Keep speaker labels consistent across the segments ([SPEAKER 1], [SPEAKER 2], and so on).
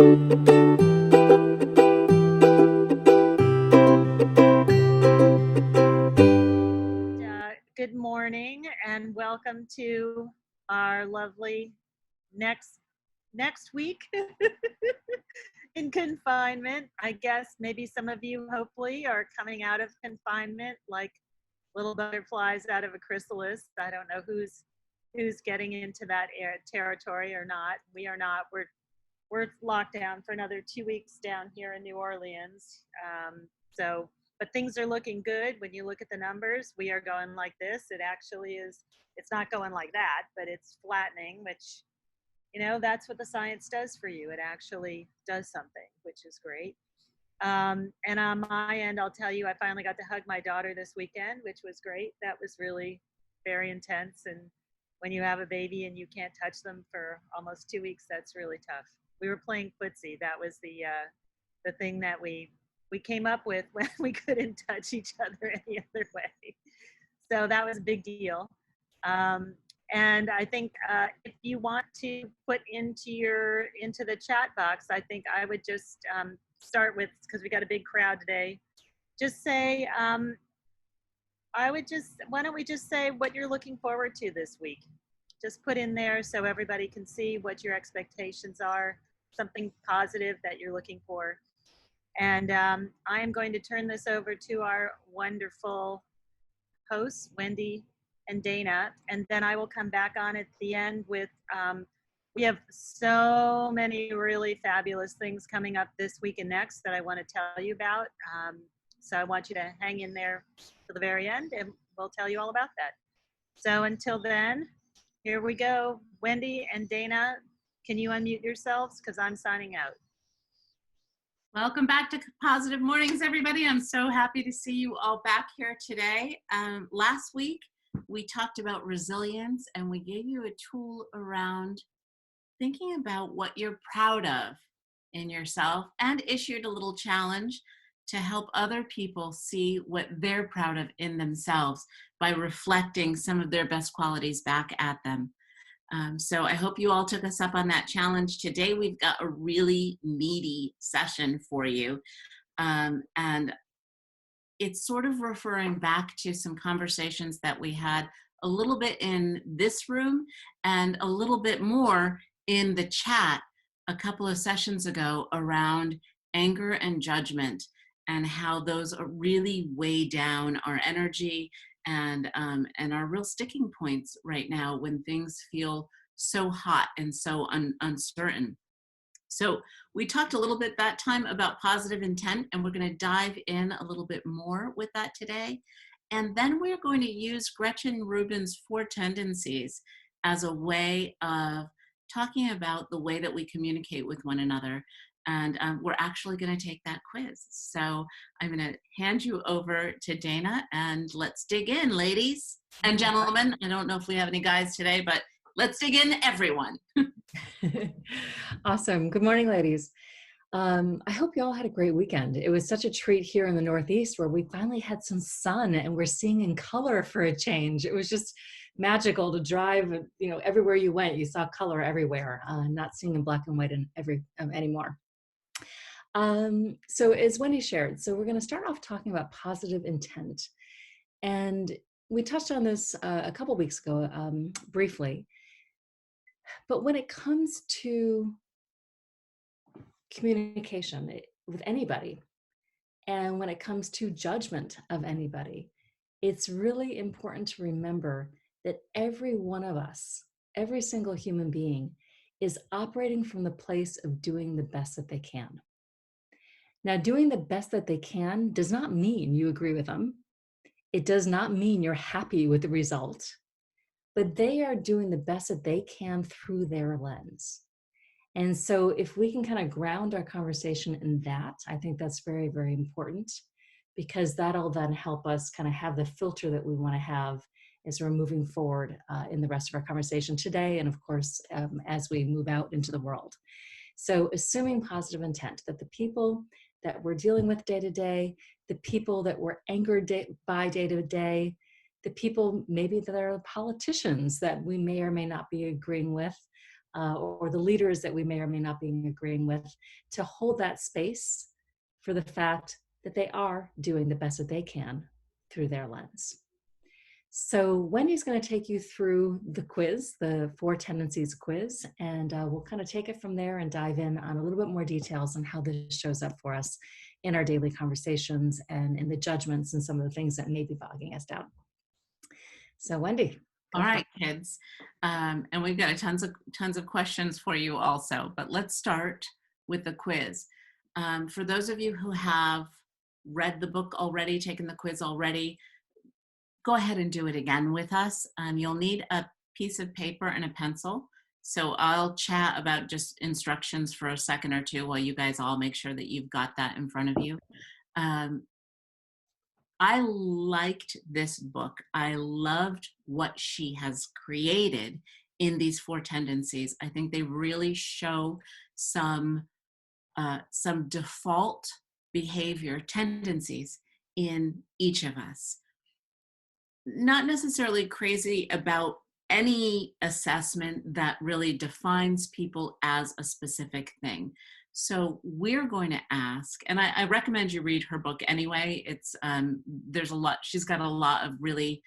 [SPEAKER 1] Good morning and welcome to our lovely next week in confinement. I guess maybe some of you hopefully are coming out of confinement like little butterflies out of a chrysalis. I don't know who's getting into that territory or not. We are not. We're locked down for another 2 weeks down here in New Orleans. But things are looking good. When you look at the numbers, we are going like this. It actually is, it's not going like that, but it's flattening, which, that's what the science does for you. It actually does something, which is great. And on my end, I'll tell you, I finally got to hug my daughter this weekend, which was great. That was really very intense. And when you have a baby and you can't touch them for almost 2 weeks, that's really tough. We were playing footsie. That was the thing that we came up with when we couldn't touch each other any other way. So that was a big deal. And I think if you want to put into the chat box, I think I would just start with, because we got a big crowd today, just say, why don't we just say what you're looking forward to this week? Just put in there so everybody can see what your expectations are, something positive that you're looking for. And I am going to turn this over to our wonderful hosts, Wendy and Dana, and then I will come back on at the end with, we have so many really fabulous things coming up this week and next that I want to tell you about. So I want you to hang in there to the very end and we'll tell you all about that. So until then, here we go. Wendy and Dana, can you unmute yourselves? Because I'm signing out.
[SPEAKER 2] Welcome back to Positive Mornings, everybody. I'm so happy to see you all back here today. Last week, we talked about resilience and we gave you a tool around thinking about what you're proud of in yourself and issued a little challenge to help other people see what they're proud of in themselves by reflecting some of their best qualities back at them. So I hope you all took us up on that challenge. Today we've got a really meaty session for you. And it's sort of referring back to some conversations that we had a little bit in this room and a little bit more in the chat a couple of sessions ago around anger and judgment and how those really weigh down our energy and are real sticking points right now when things feel so hot and so uncertain. So we talked a little bit that time about positive intent, and we're going to dive in a little bit more with that today. And then we're going to use Gretchen Rubin's Four Tendencies as a way of talking about the way that we communicate with one another. And we're actually going to take that quiz. So I'm going to hand you over to Dana and let's dig in, ladies and gentlemen. I don't know if we have any guys today, but let's dig in, everyone.
[SPEAKER 3] Awesome. Good morning, ladies. I hope you all had a great weekend. It was such a treat here in the Northeast where we finally had some sun and we're seeing in color for a change. It was just magical to drive, everywhere you went, you saw color everywhere, not seeing in black and white anymore. So as Wendy shared, so we're going to start off talking about positive intent. And we touched on this a couple weeks ago briefly. But when it comes to communication with anybody, and when it comes to judgment of anybody, it's really important to remember that every one of us, every single human being, is operating from the place of doing the best that they can. Now, doing the best that they can does not mean you agree with them. It does not mean you're happy with the result, but they are doing the best that they can through their lens. And so if we can kind of ground our conversation in that, I think that's very, very important, because that'll then help us kind of have the filter that we want to have as we're moving forward in the rest of our conversation today. And of course, as we move out into the world. So assuming positive intent, that the people that we're dealing with day to day, the people that we're angered by day to day, the people maybe that are politicians that we may or may not be agreeing with, or the leaders that we may or may not be agreeing with, to hold that space for the fact that they are doing the best that they can through their lens. So Wendy's going to take you through the quiz, the Four Tendencies quiz, and we'll kind of take it from there and dive in on a little bit more details on how this shows up for us in our daily conversations and in the judgments and some of the things that may be bogging us down. So Wendy.
[SPEAKER 2] All right, kids. And we've got tons of questions for you also, but let's start with the quiz. For those of you who have read the book already, taken the quiz already, go ahead and do it again with us. You'll need a piece of paper and a pencil. So I'll chat about just instructions for a second or two while you guys all make sure that you've got that in front of you. I liked this book. I loved what she has created in these Four Tendencies. I think they really show some default behavior tendencies in each of us. Not necessarily crazy about any assessment that really defines people as a specific thing. So we're going to ask, and I recommend you read her book anyway. It's there's a lot, she's got a lot of really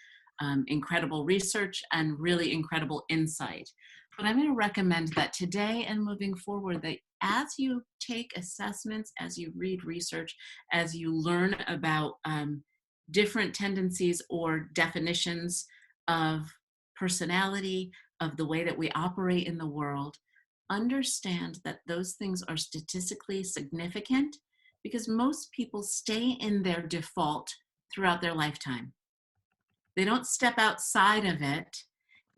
[SPEAKER 2] incredible research and really incredible insight. But I'm going to recommend that today and moving forward, that as you take assessments, as you read research, as you learn about different tendencies or definitions of personality, of the way that we operate in the world, understand that those things are statistically significant because most people stay in their default throughout their lifetime. They don't step outside of it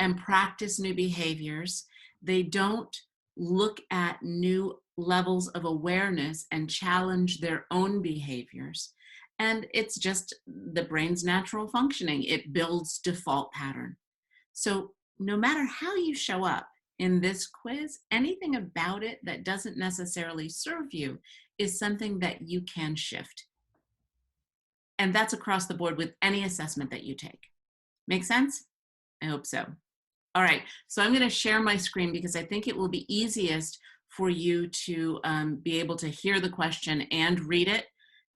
[SPEAKER 2] and practice new behaviors. They don't look at new levels of awareness and challenge their own behaviors. And it's just the brain's natural functioning. It builds default pattern. So no matter how you show up in this quiz, anything about it that doesn't necessarily serve you is something that you can shift. And that's across the board with any assessment that you take. Make sense? I hope so. All right, so I'm gonna share my screen because I think it will be easiest for you to be able to hear the question and read it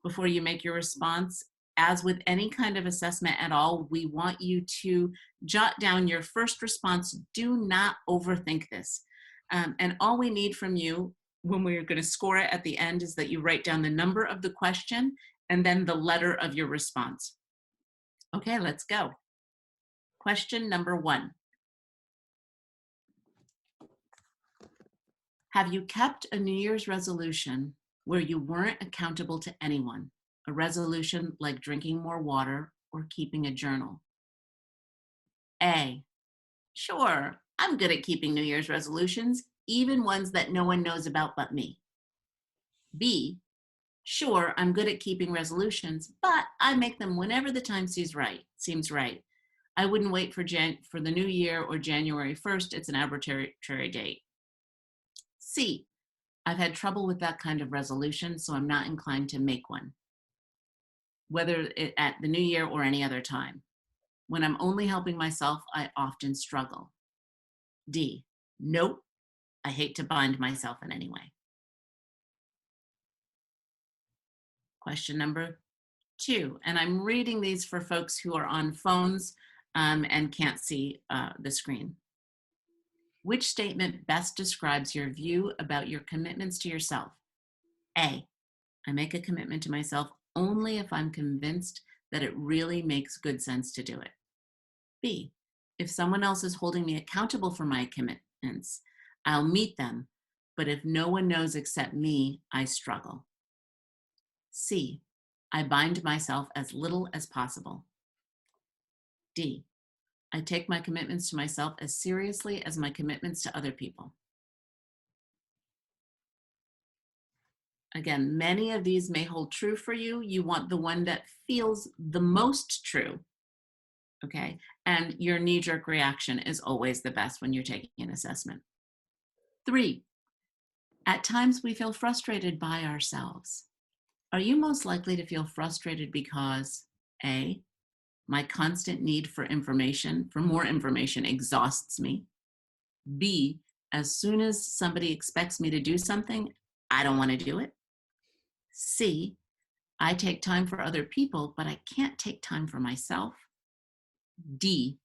[SPEAKER 2] before you make your response. As with any kind of assessment at all, we want you to jot down your first response. Do not overthink this. And all we need from you when we're going to score it at the end is that you write down the number of the question and then the letter of your response. Okay, let's go. Question number 1. Have you kept a New Year's resolution where you weren't accountable to anyone? A resolution like drinking more water or keeping a journal? A, sure, I'm good at keeping New Year's resolutions, even ones that no one knows about but me. B, sure, I'm good at keeping resolutions, but I make them whenever the time seems right. I wouldn't wait for the new year or January 1st. It's an arbitrary date. C, I've had trouble with that kind of resolution, so I'm not inclined to make one, whether at the new year or any other time. When I'm only helping myself, I often struggle. D, nope, I hate to bind myself in any way. Question number 2, and I'm reading these for folks who are on phones and can't see the screen. Which statement best describes your view about your commitments to yourself? A, I make a commitment to myself only if I'm convinced that it really makes good sense to do it. B, if someone else is holding me accountable for my commitments, I'll meet them, but if no one knows except me, I struggle. C, I bind myself as little as possible. D, I take my commitments to myself as seriously as my commitments to other people. Again, many of these may hold true for you. You want the one that feels the most true, okay? And your knee-jerk reaction is always the best when you're taking an assessment. 3, at times we feel frustrated by ourselves. Are you most likely to feel frustrated because A, my constant need for more information exhausts me? B, As soon as somebody expects me to do something, I don't want to do it. C, I take time for other people, but I can't take time for myself. D,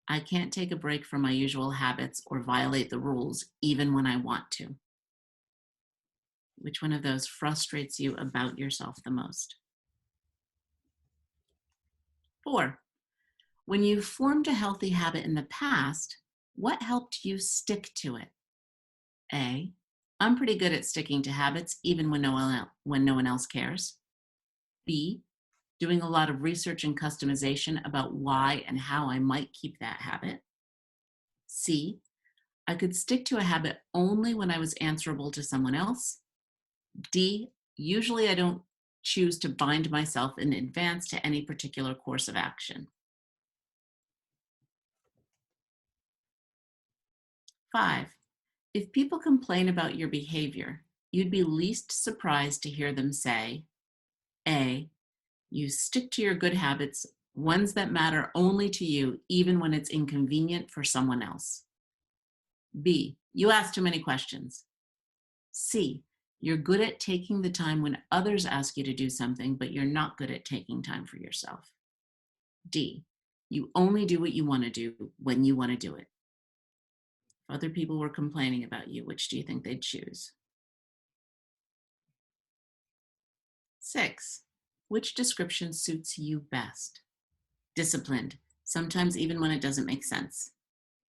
[SPEAKER 2] I can't take a break from my usual habits or violate the rules even when I want to. Which one of those frustrates you about yourself the most? 4, when you formed a healthy habit in the past, what helped you stick to it? A, I'm pretty good at sticking to habits even when no one else cares. B, doing a lot of research and customization about why and how I might keep that habit. C, I could stick to a habit only when I was answerable to someone else. D, usually I don't choose to bind myself in advance to any particular course of action. 5, if people complain about your behavior, you'd be least surprised to hear them say, A, you stick to your good habits, ones that matter only to you, even when it's inconvenient for someone else. B, you ask too many questions. C, you're good at taking the time when others ask you to do something, but you're not good at taking time for yourself. D, you only do what you want to do when you want to do it. If other people were complaining about you, which do you think they'd choose? 6, which description suits you best? Disciplined, sometimes even when it doesn't make sense.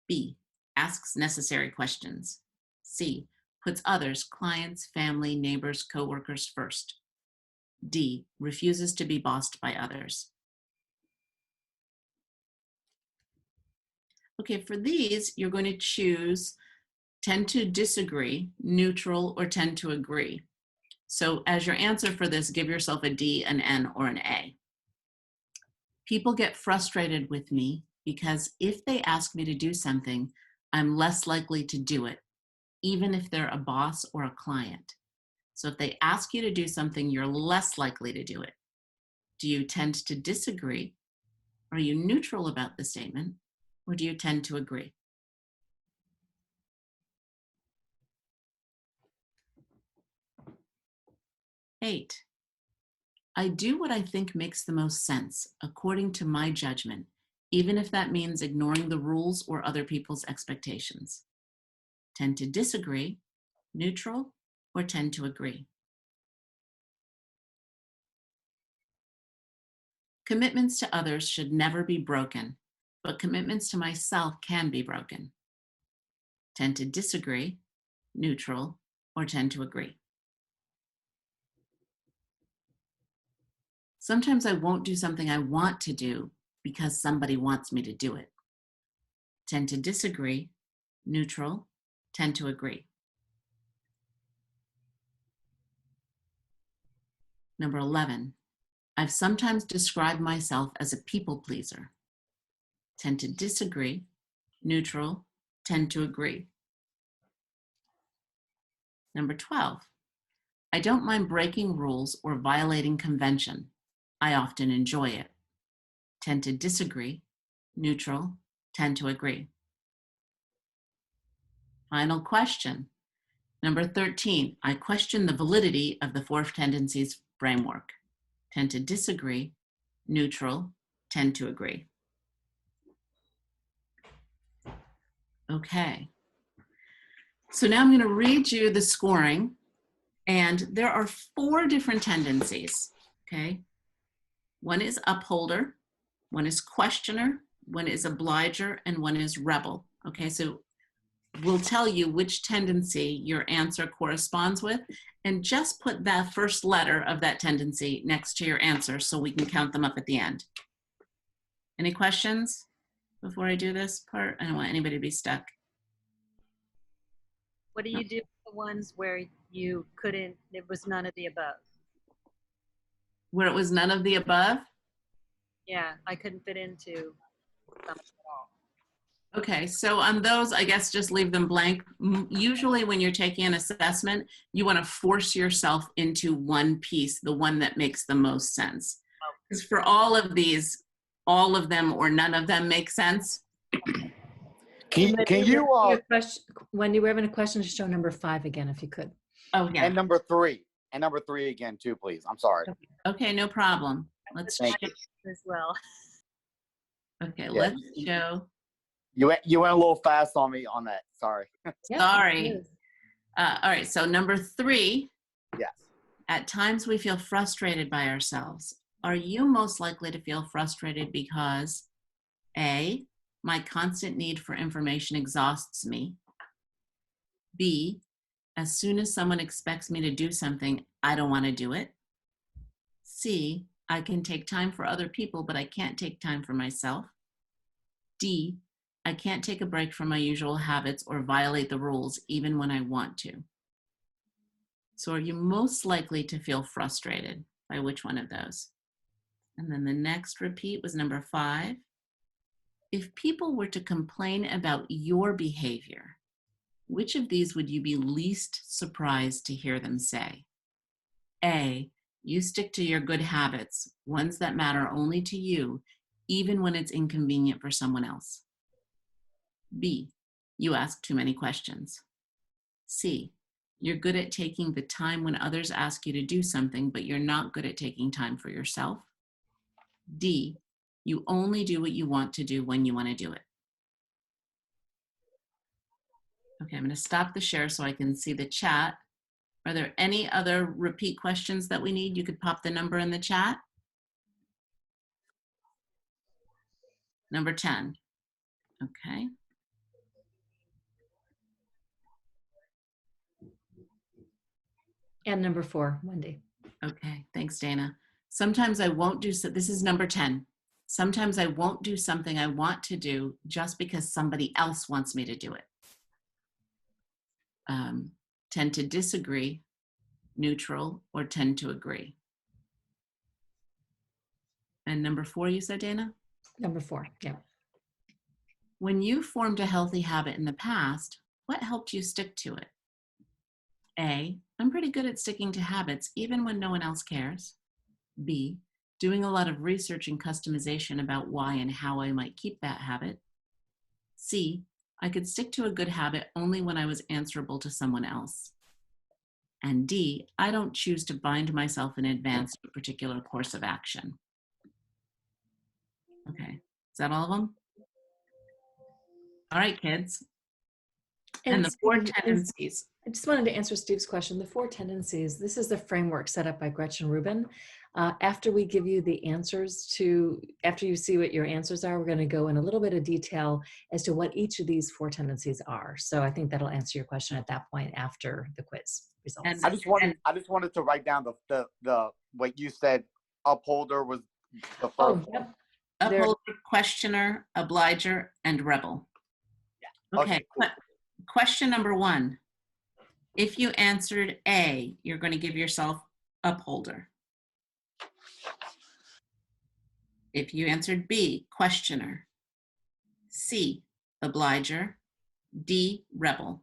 [SPEAKER 2] B, asks necessary questions. C, puts others, clients, family, neighbors, coworkers first. D, refuses to be bossed by others. Okay, for these, you're going to choose tend to disagree, neutral, or tend to agree. So as your answer for this, give yourself a D, an N, or an A. People get frustrated with me because if they ask me to do something, I'm less likely to do it, even if they're a boss or a client. So if they ask you to do something, you're less likely to do it. Do you tend to disagree? Are you neutral about the statement? Or do you tend to agree? Eight, I do what I think makes the most sense, according to my judgment, even if that means ignoring the rules or other people's expectations. Tend to disagree, neutral, or tend to agree. Commitments to others should never be broken, but commitments to myself can be broken. Tend to disagree, neutral, or tend to agree. Sometimes I won't do something I want to do because somebody wants me to do it. Tend to disagree, neutral, tend to agree. Number 11, I've sometimes described myself as a people pleaser. Tend to disagree, neutral, tend to agree. Number 12, I don't mind breaking rules or violating convention. I often enjoy it. Tend to disagree, neutral, tend to agree. Final question. Number 13, I question the validity of the Four Tendencies framework. Tend to disagree, neutral, tend to agree. Okay. So now I'm going to read you the scoring, and there are 4 different tendencies, okay? One is upholder, one is questioner, one is obliger, and one is rebel, okay? So we'll tell you which tendency your answer corresponds with, and just put that first letter of that tendency next to your answer so we can count them up at the end. Any questions before I do this part? I don't want anybody to be stuck.
[SPEAKER 1] What do you do with the ones where you couldn't, it was none of the above?
[SPEAKER 2] Where it was none of the above?
[SPEAKER 1] Yeah, I couldn't fit into something at all.
[SPEAKER 2] Okay, so on those, I guess just leave them blank. Usually when you're taking an assessment, you want to force yourself into one piece, the one that makes the most sense. Because for all of these, all of them or none of them make sense.
[SPEAKER 4] Can you
[SPEAKER 3] Wendy, we're having a question to show number 5 again, if you could.
[SPEAKER 2] Oh, yeah.
[SPEAKER 4] and number 3 again too, please. I'm sorry.
[SPEAKER 2] Okay, no problem. Let's show.
[SPEAKER 1] As well.
[SPEAKER 2] Okay,
[SPEAKER 4] Yeah.
[SPEAKER 2] let's show.
[SPEAKER 4] You went a little fast on me on that. Sorry.
[SPEAKER 3] Yeah,
[SPEAKER 2] Sorry.
[SPEAKER 3] it is.
[SPEAKER 2] All right, so number 3,
[SPEAKER 4] Yes.
[SPEAKER 2] at times we feel frustrated by ourselves. Are you most likely to feel frustrated because A, my constant need for information exhausts me? B, as soon as someone expects me to do something, I don't want to do it? C, I can take time for other people, but I can't take time for myself? D, I can't take a break from my usual habits or violate the rules even when I want to. So are you most likely to feel frustrated by which one of those? And then the next repeat was number 5. If people were to complain about your behavior, which of these would you be least surprised to hear them say? A, you stick to your good habits, ones that matter only to you, even when it's inconvenient for someone else. B, you ask too many questions. C, you're good at taking the time when others ask you to do something, but you're not good at taking time for yourself. D, you only do what you want to do when you want to do it. Okay, I'm going to stop the share so I can see the chat. Are there any other repeat questions that we need? You could pop the number in the chat. Number 10. Okay.
[SPEAKER 3] And number 4, Wendy.
[SPEAKER 2] Okay, thanks, Dana. Sometimes I won't do so. This is number 10. Sometimes I won't do something I want to do just because somebody else wants me to do it. Tend to disagree, neutral, or tend to agree. And number 4, you said, Dana?
[SPEAKER 3] Number 4, yeah.
[SPEAKER 2] When you formed a healthy habit in the past, what helped you stick to it? A, I'm pretty good at sticking to habits even when no one else cares. B, doing a lot of research and customization about why and how I might keep that habit. C, I could stick to a good habit only when I was answerable to someone else. And D, I don't choose to bind myself in advance to a particular course of action. Okay, is that all of them? All right, kids. And the 4 tendencies.
[SPEAKER 3] I just wanted to answer Steve's question. The 4 tendencies, this is the framework set up by Gretchen Rubin. After we give you the answers after you see what your answers are, we're going to go in a little bit of detail as to what each of these 4 tendencies are. So I think that'll answer your question at that point after the quiz results.
[SPEAKER 2] And
[SPEAKER 4] I just wanted to write down the what you said. Upholder was the first.
[SPEAKER 3] Oh, yep.
[SPEAKER 2] Upholder, questioner, obliger, and rebel.
[SPEAKER 4] Yeah.
[SPEAKER 2] Okay,
[SPEAKER 4] Cool.
[SPEAKER 2] Question number 1. If you answered A, you're going to give yourself upholder. If you answered B, questioner. C, obliger. D, rebel.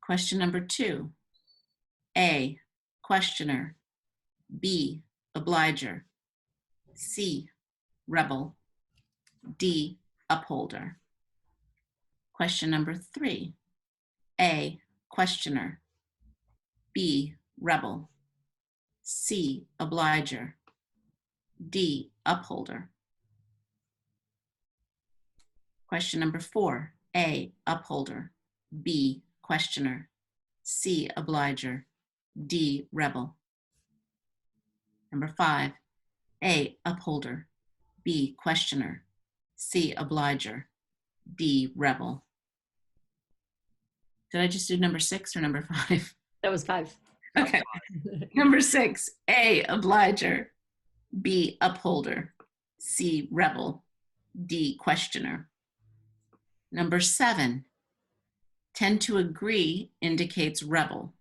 [SPEAKER 2] Question number 2. A, questioner. B, obliger. C, rebel. D, upholder. Question number 3. A, questioner. B, rebel. C, obliger. D, upholder. Question number 4. A, upholder. B, questioner. C, obliger. D, rebel. Number 5. A, upholder. B, questioner. C, obliger. D, rebel. Did I just do number 6 or number 5?
[SPEAKER 3] That was 5.
[SPEAKER 2] Okay. Number 6, A, obliger. B, upholder. C, rebel. D, questioner. Number 7, tend to agree indicates rebel.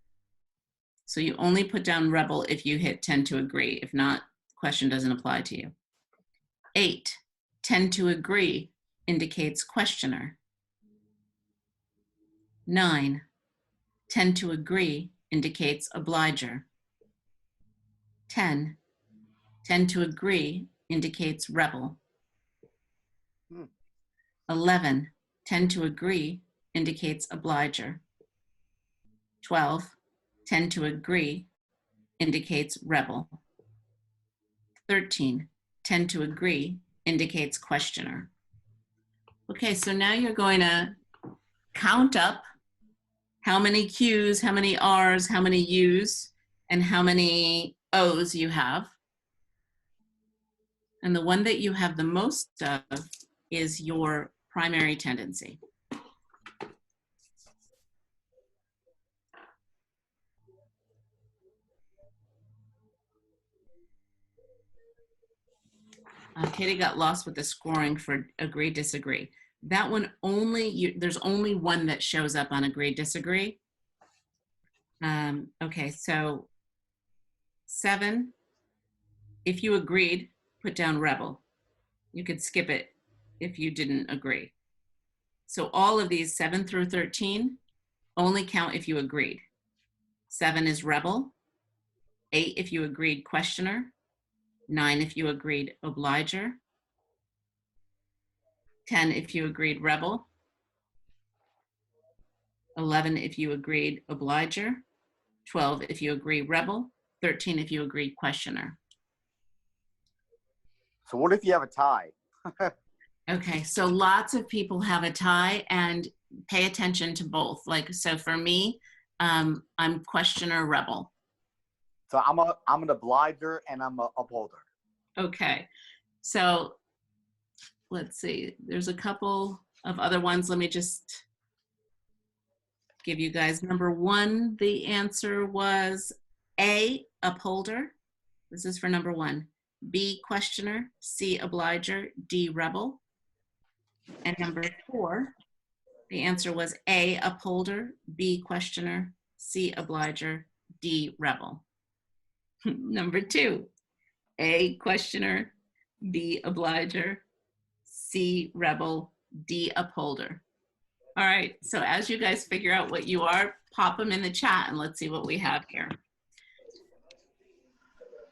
[SPEAKER 2] So you only put down rebel if you hit tend to agree. If not, question doesn't apply to you. 8, tend to agree indicates questioner. 9, tend to agree indicates obliger. 10, tend to agree indicates rebel. 11, tend to agree indicates obliger. 12, tend to agree indicates rebel. 13, tend to agree indicates questioner. Okay, so now you're going to count up how many Q's, how many R's, how many U's, and how many O's you have. And the one that you have the most of is your primary tendency. Katie got lost with the scoring for agree, disagree. That one only, there's only one that shows up on agree, disagree. Okay, so 7, if you agreed, put down rebel. You could skip it if you didn't agree. So all of these 7 through 13 only count if you agreed. 7 is rebel. 8 if you agreed, questioner. 9 if you agreed, obliger. 10 if you agreed, rebel. 11 if you agreed, obliger. 12 if you agree, rebel. 13 if you agreed, questioner.
[SPEAKER 4] So what if you have a tie?
[SPEAKER 2] Okay, so lots of people have a tie, and pay attention to both. Like, so for me, I'm questioner, rebel.
[SPEAKER 4] So I'm an obliger and I'm an upholder.
[SPEAKER 2] Okay, so let's see. There's a couple of other ones. Let me just give you guys. Number 1, the answer was A, upholder. This is for number 1. B, questioner. C, obliger. D, rebel. And number 4, the answer was A, upholder. B, questioner. C, obliger. D, rebel. Number 2, A, questioner. B, obliger. C, rebel. D, upholder. All right, so as you guys figure out what you are, pop them in the chat and let's see what we have here.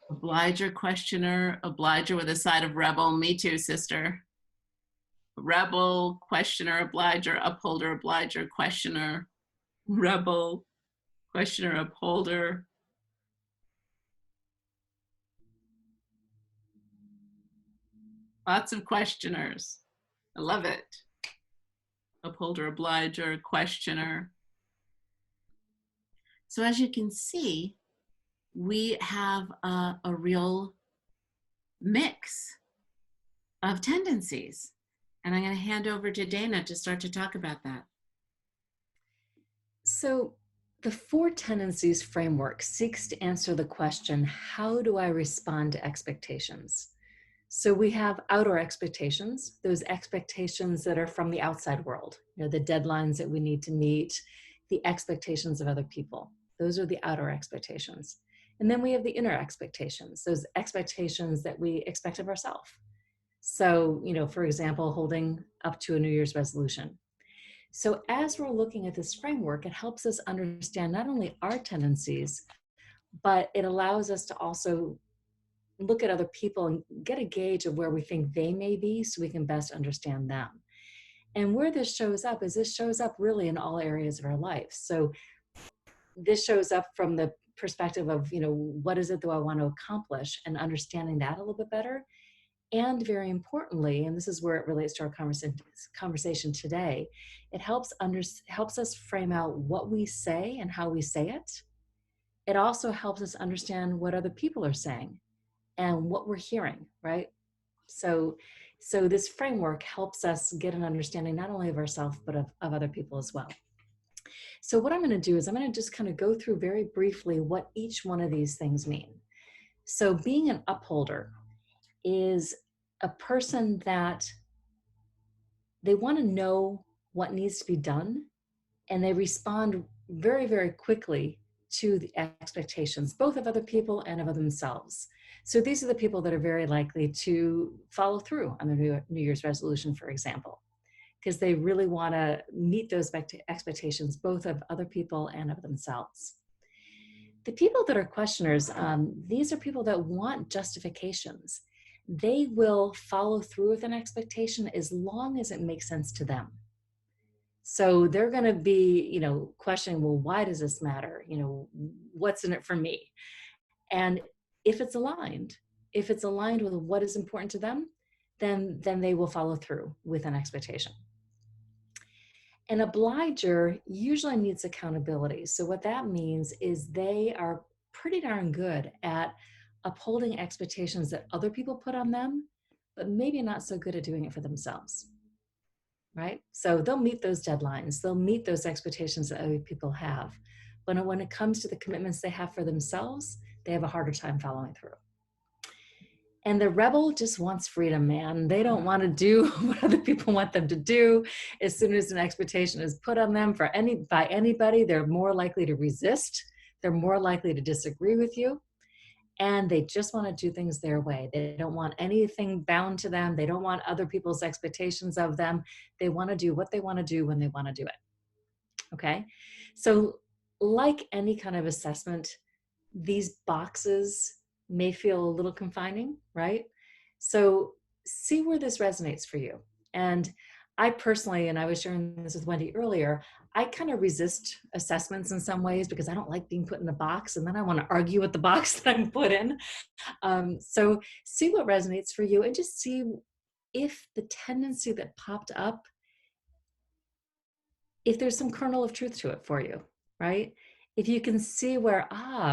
[SPEAKER 2] Obliger, questioner, obliger with a side of rebel. Me too, sister. Rebel, questioner, obliger, upholder, obliger, questioner, rebel, questioner, upholder. Lots of questioners. I love it. Upholder, obliger, questioner. So as you can see, we have a real mix of tendencies. And I'm going to hand over to Dana to start to talk about that.
[SPEAKER 3] So the Four Tendencies framework seeks to answer the question, how do I respond to expectations? So we have outer expectations, those expectations that are from the outside world, you know, the deadlines that we need to meet, the expectations of other people. Those are the outer expectations. And then we have the inner expectations, those expectations that we expect of ourselves. So, you know, for example, holding up to a New Year's resolution. So as we're looking at this framework, it helps us understand not only our tendencies, but it allows us to also look at other people and get a gauge of where we think they may be so we can best understand them. And where this shows up is this shows up really in all areas of our life. So this shows up from the perspective of, you know, what is it that I want to accomplish and understanding that a little bit better. And very importantly, and this is where it relates to our conversation today, it helps us frame out what we say and how we say it. It also helps us understand what other people are saying and what we're hearing, right? So this framework helps us get an understanding not only of ourselves, but of other people as well. So what I'm going to do is I'm going to just kind of go through very briefly what each one of these things mean. So being an upholder is a person that they want to know what needs to be done, and they respond very, very quickly to the expectations, both of other people and of themselves. So these are the people that are very likely to follow through on their New Year's resolution, for example, because they really want to meet those expectations, both of other people and of themselves. The people that are questioners, these are people that want justifications. They will follow through with an expectation as long as it makes sense to them. So they're going to be, questioning, well, why does this matter? What's in it for me? And if it's aligned with what is important to them, then they will follow through with an expectation. An obliger usually needs accountability. So what that means is they are pretty darn good at upholding expectations that other people put on them, but maybe not so good at doing it for themselves, right? So they'll meet those deadlines, they'll meet those expectations that other people have. But when it comes to the commitments they have for themselves, they have a harder time following through. And the rebel just wants freedom, man. They don't want to do what other people want them to do. As soon as an expectation is put on them by anybody, they're more likely to resist. They're more likely to disagree with you. And they just want to do things their way. They don't want anything bound to them. They don't want other people's expectations of them. They want to do what they want to do when they want to do it. Okay? So like any kind of assessment, these boxes may feel a little confining, right? So see where this resonates for you. And I personally, and I was sharing this with Wendy earlier, I kind of resist assessments in some ways because I don't like being put in a box, and then I want to argue with the box that I'm put in. So see what resonates for you, and just see if the tendency that popped up, if there's some kernel of truth to it for you, right? If you can see where,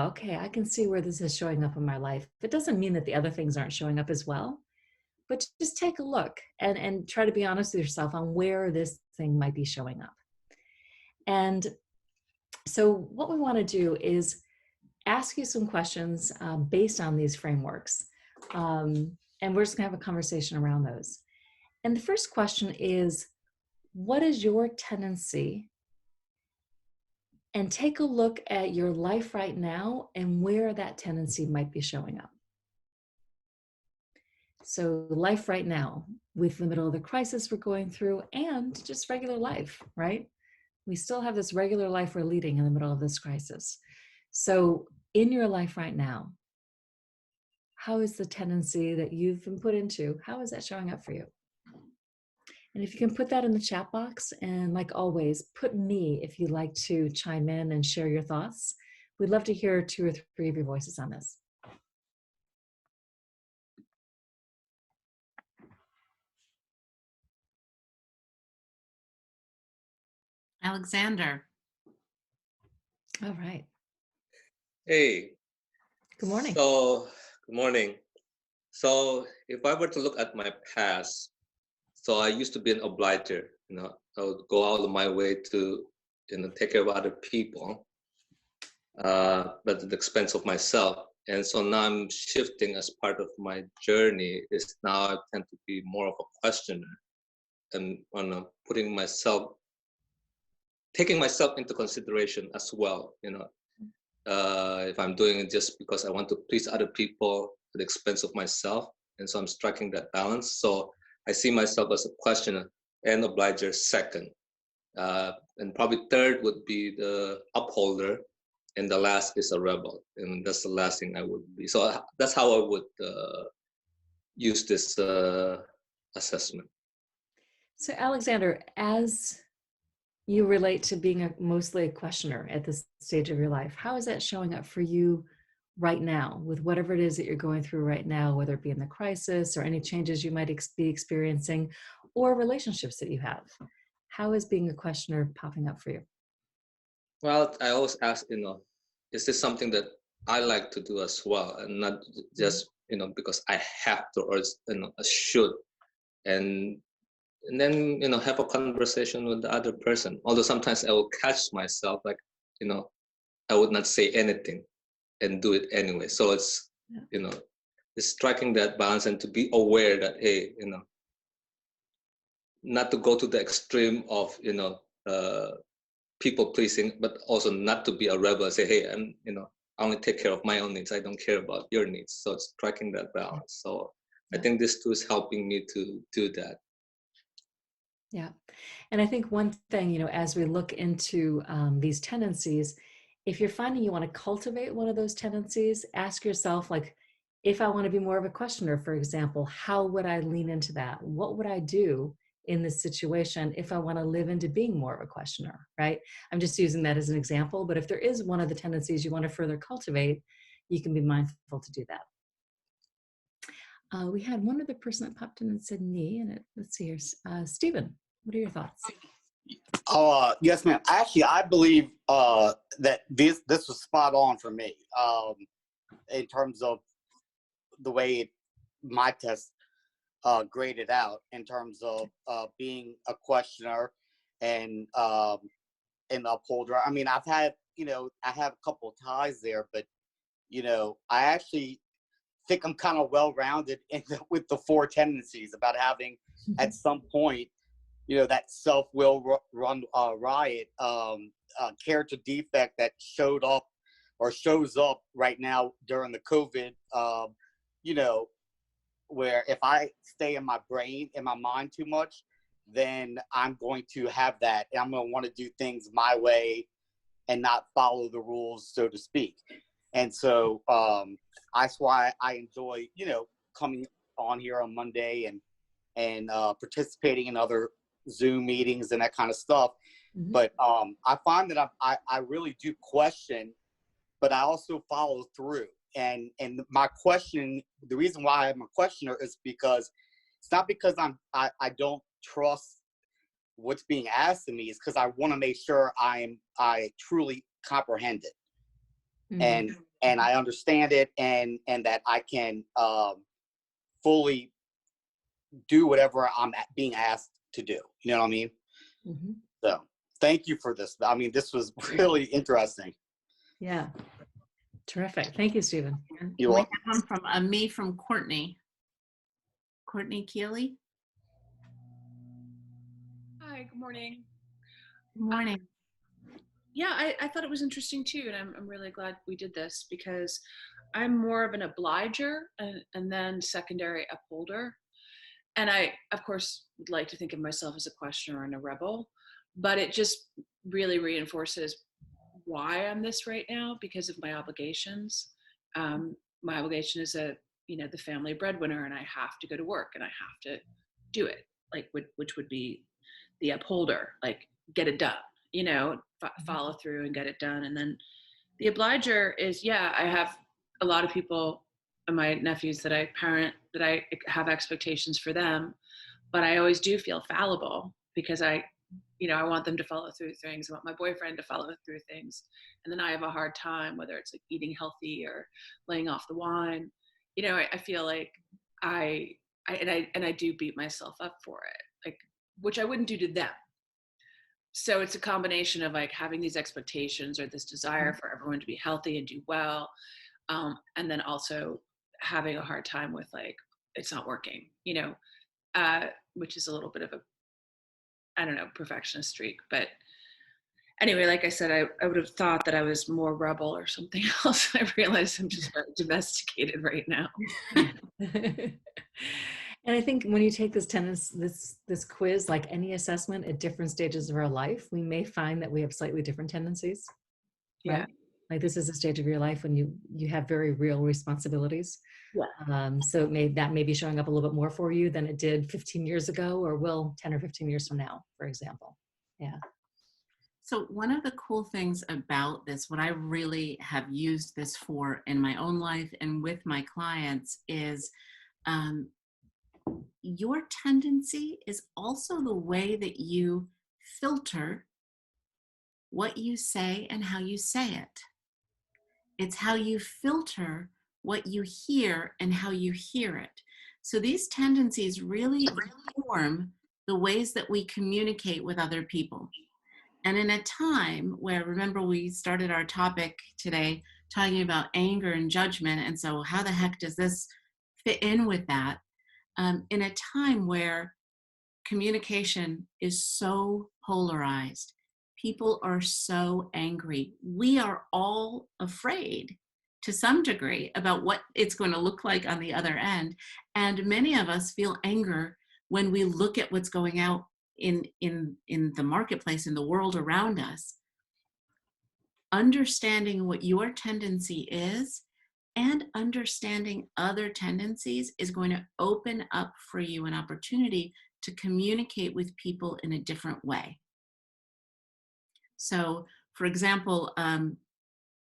[SPEAKER 3] okay, I can see where this is showing up in my life. It doesn't mean that the other things aren't showing up as well, but just take a look and try to be honest with yourself on where this thing might be showing up. And so what we want to do is ask you some questions based on these frameworks. And we're just going to have a conversation around those. And the first question is, what is your tendency? And take a look at your life right now and where that tendency might be showing up. So life right now, with the middle of the crisis we're going through, and just regular life, right? We still have this regular life we're leading in the middle of this crisis. So in your life right now, how is the tendency that you've been put into, how is that showing up for you? And if you can put that in the chat box, and like always, put me if you'd like to chime in and share your thoughts. We'd love to hear 2 or 3 of your voices on this.
[SPEAKER 2] Alexander.
[SPEAKER 3] All right.
[SPEAKER 5] Hey.
[SPEAKER 3] Good morning.
[SPEAKER 5] So, good morning. So, if I were to look at my past, so I used to be an obliger. I would go out of my way to, take care of other people, but at the expense of myself. And so now I'm shifting as part of my journey. Is now I tend to be more of a questioner, and taking myself into consideration as well. If I'm doing it just because I want to please other people at the expense of myself, and so I'm striking that balance. So I see myself as a questioner and obliger second, and probably third would be the upholder, and the last is a rebel, and that's the last thing I would be. So that's how I would use this assessment.
[SPEAKER 3] So Alexander, as you relate to being mostly a questioner at this stage of your life, how is that showing up for you right now with whatever it is that you're going through right now, whether it be in the crisis or any changes you might be experiencing or relationships that you have? How is being a questioner popping up for you?
[SPEAKER 5] Well, I always ask, is this something that I like to do as well, and not just, because I have to or I should, and then have a conversation with the other person. Although sometimes I will catch myself like, I would not say anything and do it anyway. So it's it's striking that balance and to be aware that, hey, not to go to the extreme of people pleasing, but also not to be a rebel and say, hey, I only take care of my own needs. I don't care about your needs. So it's striking that balance. So I think this too is helping me to do that.
[SPEAKER 3] Yeah. And I think one thing, as we look into these tendencies, if you're finding you want to cultivate one of those tendencies, ask yourself, like, if I want to be more of a questioner, for example, how would I lean into that? What would I do in this situation if I want to live into being more of a questioner, right? I'm just using that as an example, but if there is one of the tendencies you want to further cultivate, you can be mindful to do that. We had one other person that popped in and said me, and let's see here. Stephen, what are your thoughts?
[SPEAKER 4] Yes, ma'am. Actually, I believe that this was spot on for me in terms of the way my test graded out in terms of being a questioner and an upholder. I mean, I've had, I have a couple of ties there, but, I actually think I'm kind of well-rounded with the four tendencies about having at some point, that self-will run riot, character defect that showed up or shows up right now during the COVID, where if I stay in my brain, in my mind too much, then I'm going to have that. And I'm going to want to do things my way and not follow the rules, so to speak. And so that's why I enjoy, coming on here on Monday and participating in other Zoom meetings and that kind of stuff. Mm-hmm. But I find that I really do question, but I also follow through. And my question, the reason why I'm a questioner is because it's not because I don't trust what's being asked of me. It's because I want to make sure I truly comprehend it. Mm-hmm. And I understand it and that I can fully do whatever I'm being asked to do. You know what I mean? Mm-hmm. So thank you for this. I mean, this was really interesting.
[SPEAKER 3] Yeah. Terrific. Thank you, Stephen.
[SPEAKER 2] You're welcome. We have one from me from Courtney. Courtney Keeley.
[SPEAKER 6] Hi, good morning.
[SPEAKER 2] Good morning.
[SPEAKER 6] Yeah, I thought it was interesting too, and I'm really glad we did this because I'm more of an obliger and then secondary upholder. And I, of course, would like to think of myself as a questioner and a rebel, but it just really reinforces why I'm this right now because of my obligations. My obligation is the family breadwinner, and I have to go to work and I have to do it, like which would be the upholder, like get it done, follow through and get it done. And then the obliger is, I have a lot of people, my nephews that I parent, that I have expectations for them, but I always do feel fallible because I want them to follow through things. I want my boyfriend to follow through things. And then I have a hard time, whether it's like eating healthy or laying off the wine. I feel like I do beat myself up for it, like, which I wouldn't do to them. So it's a combination of like having these expectations or this desire for everyone to be healthy and do well. And then also having a hard time with like, it's not working, which is a little bit of a, perfectionist streak. But anyway, like I said, I would have thought that I was more rebel or something else. I realized I'm just very domesticated right now.
[SPEAKER 3] And I think when you take this quiz, like any assessment at different stages of our life, we may find that we have slightly different tendencies.
[SPEAKER 6] Yeah.
[SPEAKER 3] Right? Like this is a stage of your life when you have very real responsibilities. Yeah. So that may be showing up a little bit more for you than it did 15 years ago or will 10 or 15 years from now, for example. Yeah.
[SPEAKER 2] So one of the cool things about this, what I really have used this for in my own life and with my clients is your tendency is also the way that you filter what you say and how you say it. It's how you filter what you hear and how you hear it. So these tendencies really inform the ways that we communicate with other people. And in a time where, remember, we started our topic today talking about anger and judgment. And so how the heck does this fit in with that? In a time where communication is so polarized, people are so angry, we are all afraid to some degree about what it's going to look like on the other end. And many of us feel anger when we look at what's going out in the marketplace, in the world around us. Understanding what your tendency is and understanding other tendencies is going to open up for you an opportunity to communicate with people in a different way. So, for example,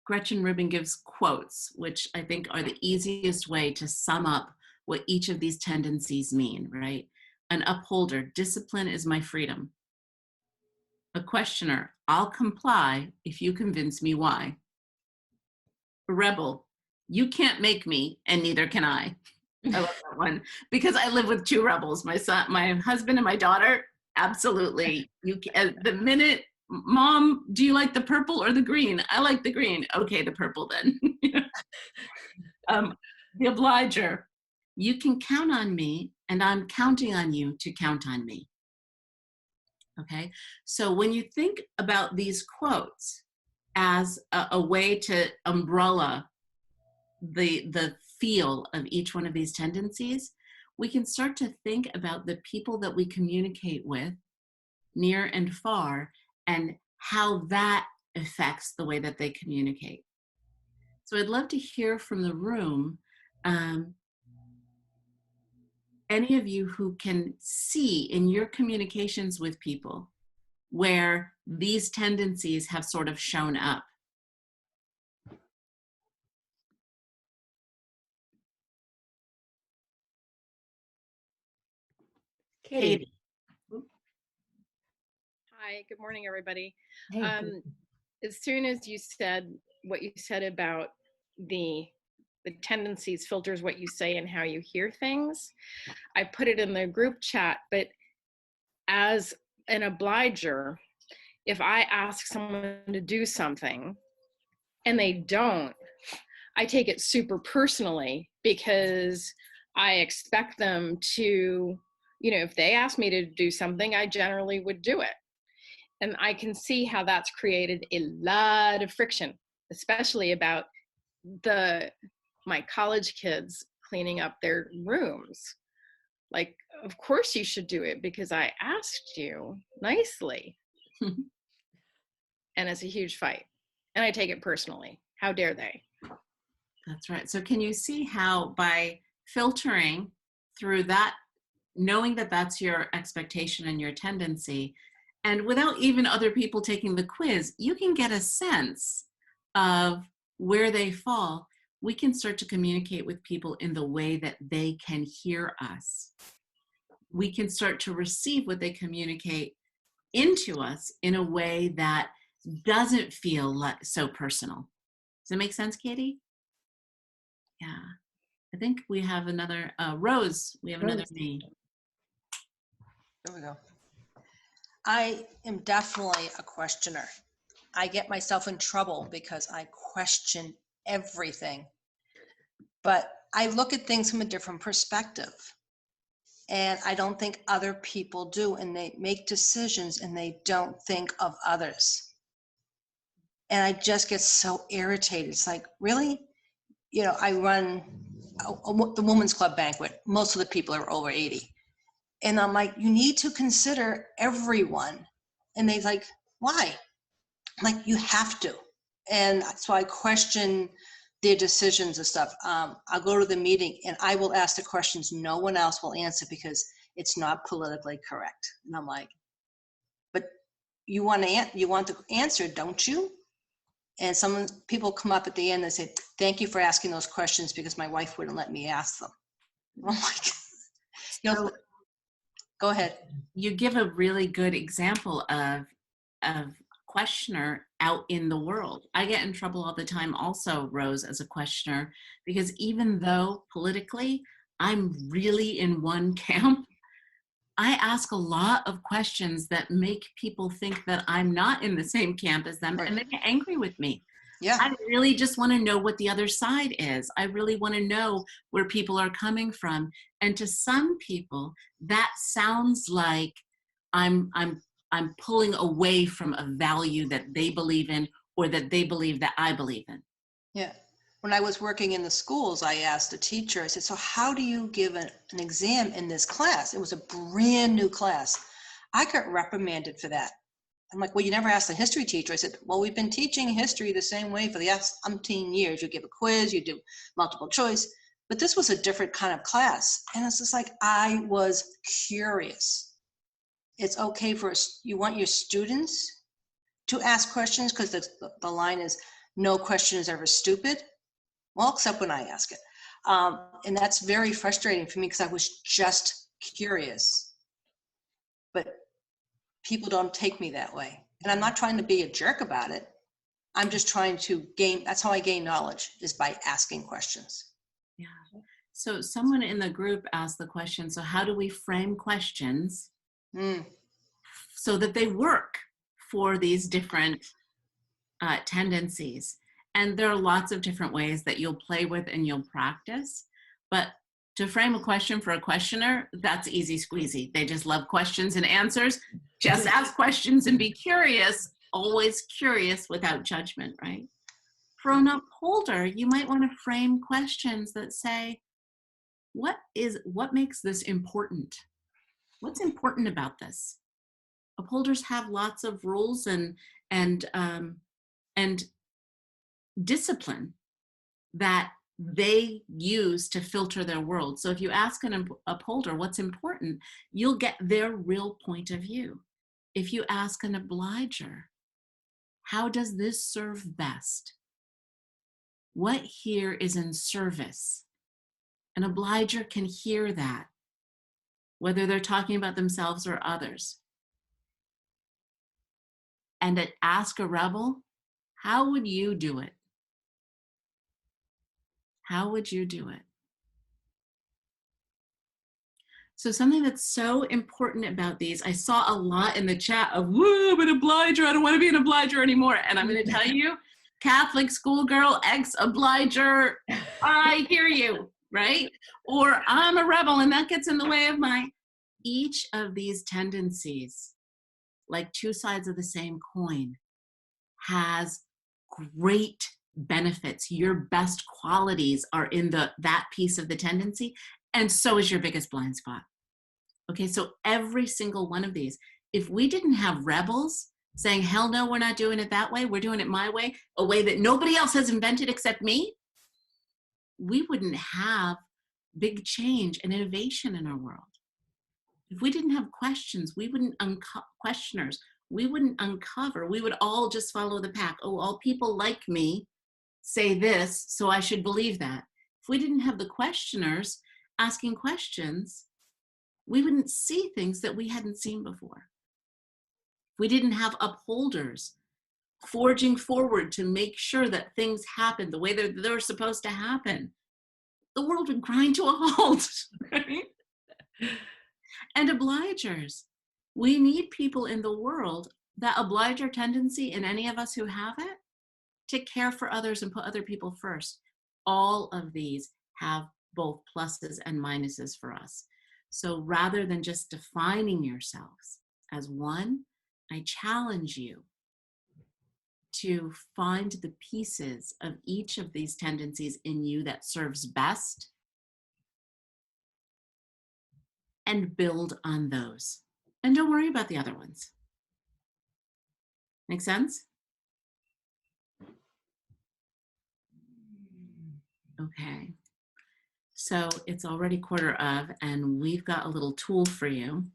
[SPEAKER 2] Gretchen Rubin gives quotes, which I think are the easiest way to sum up what each of these tendencies mean, right? An upholder, discipline is my freedom. A questioner, I'll comply if you convince me why. A rebel, you can't make me and neither can I. I love that one because I live with two rebels, my son, my husband and my daughter. Absolutely. The minute, Mom, do you like the purple or the green? I like the green. Okay, the purple then. The obliger, you can count on me and I'm counting on you to count on me. Okay, so when you think about these quotes as a way to umbrella the feel of each one of these tendencies, we can start to think about the people that we communicate with near and far and how that affects the way that they communicate. So I'd love to hear from the room, any of you who can see in your communications with people where these tendencies have sort of shown up. Katie.
[SPEAKER 7] Hi, good morning, everybody.
[SPEAKER 3] Hey,
[SPEAKER 7] As soon as you said what you said about the tendencies filters what you say and how you hear things, I put it in the group chat, but as an obliger, if I ask someone to do something and they don't, I take it super personally because I expect them to, if they ask me to do something, I generally would do it. And I can see how that's created a lot of friction, especially about my college kids cleaning up their rooms. Like, of course you should do it because I asked you nicely. And it's a huge fight. And I take it personally. How dare they?
[SPEAKER 2] That's right. So can you see how by filtering through that, knowing that that's your expectation and your tendency, and without even other people taking the quiz, you can get a sense of where they fall. We can start to communicate with people in the way that they can hear us. We can start to receive what they communicate into us in a way that doesn't feel so personal. Does that make sense, Katie? Yeah. I think we have another, Rose, we have another name.
[SPEAKER 8] There we go. I am definitely a questioner. I get myself in trouble because I question everything. But I look at things from a different perspective. And I don't think other people do. And they make decisions and they don't think of others. And I just get so irritated. It's like, really? I run the Women's Club banquet. Most of the people are over 80. And I'm like, you need to consider everyone. And they're like, why? I'm like, you have to. And so I question their decisions and stuff. I'll go to the meeting and I will ask the questions no one else will answer because it's not politically correct. And I'm like, but you want the answer, don't you? And people come up at the end and say, thank you for asking those questions because my wife wouldn't let me ask them. I'm like, go ahead.
[SPEAKER 2] You give a really good example of questioner out in the world. I get in trouble all the time also, Rose, as a questioner, because even though politically I'm really in one camp, I ask a lot of questions that make people think that I'm not in the same camp as them, right. And they get angry with me.
[SPEAKER 8] Yeah.
[SPEAKER 2] I really just want to know what the other side is. I really want to know where people are coming from. And to some people, that sounds like I'm pulling away from a value that they believe in or that they believe that I believe in.
[SPEAKER 8] Yeah. When I was working in the schools, I asked a teacher, I said, so how do you give an exam in this class? It was a brand new class. I got reprimanded for that. I'm like, well, you never asked the history teacher. I said, well, we've been teaching history the same way for the last umpteen years. You give a quiz, you do multiple choice. But this was a different kind of class. And it's just like, I was curious. It's okay for us. You want your students to ask questions, because the line is, no question is ever stupid. Well, except when I ask it. And that's very frustrating for me, because I was just curious. But people don't take me that way. And I'm not trying to be a jerk about it. I'm just trying to gain, that's how I gain knowledge, is by asking questions.
[SPEAKER 2] Yeah. So someone in the group asked the question, so how do we frame questions so that they work for these different tendencies? And there are lots of different ways that you'll play with and you'll practice. But to frame a question for a questioner, that's easy squeezy. They just love questions and answers. Just ask questions and be curious, always curious without judgment, right? For an upholder, you might want to frame questions that say, what makes this important? What's important about this? Upholders have lots of rules and discipline that they use to filter their world. So if you ask an upholder what's important, you'll get their real point of view. If you ask an obliger, how does this serve best? What here is in service? An obliger can hear that, whether they're talking about themselves or others. And ask a rebel, how would you do it? How would you do it? So something that's so important about these, I saw a lot in the chat of, woo, I'm an obliger, I don't want to be an obliger anymore. And I'm going to tell you, Catholic schoolgirl, ex-obliger, I hear you, right? Or I'm a rebel and that gets in the way of each of these tendencies, like two sides of the same coin, has great benefits. Your best qualities are in that piece of the tendency, and so is your biggest blind spot. Okay, so every single one of these, if we didn't have rebels saying, hell no, we're not doing it that way, we're doing it my way, a way that nobody else has invented except me, we wouldn't have big change and innovation in our world. If we didn't have questions, we wouldn't questioners, we wouldn't uncover, we would all just follow the pack. Oh, all people like me say this, so I should believe that. If we didn't have the questioners asking questions, we wouldn't see things that we hadn't seen before. If we didn't have upholders forging forward to make sure that things happen the way they're supposed to happen, the world would grind to a halt, right? And obligers. We need people in the world, that obliger tendency in any of us who have it, to care for others and put other people first. All of these have both pluses and minuses for us. So rather than just defining yourselves as one, I challenge you to find the pieces of each of these tendencies in you that serves best and build on those. And don't worry about the other ones. Make sense? Okay. So it's already 1:15 and we've got a little tool for you.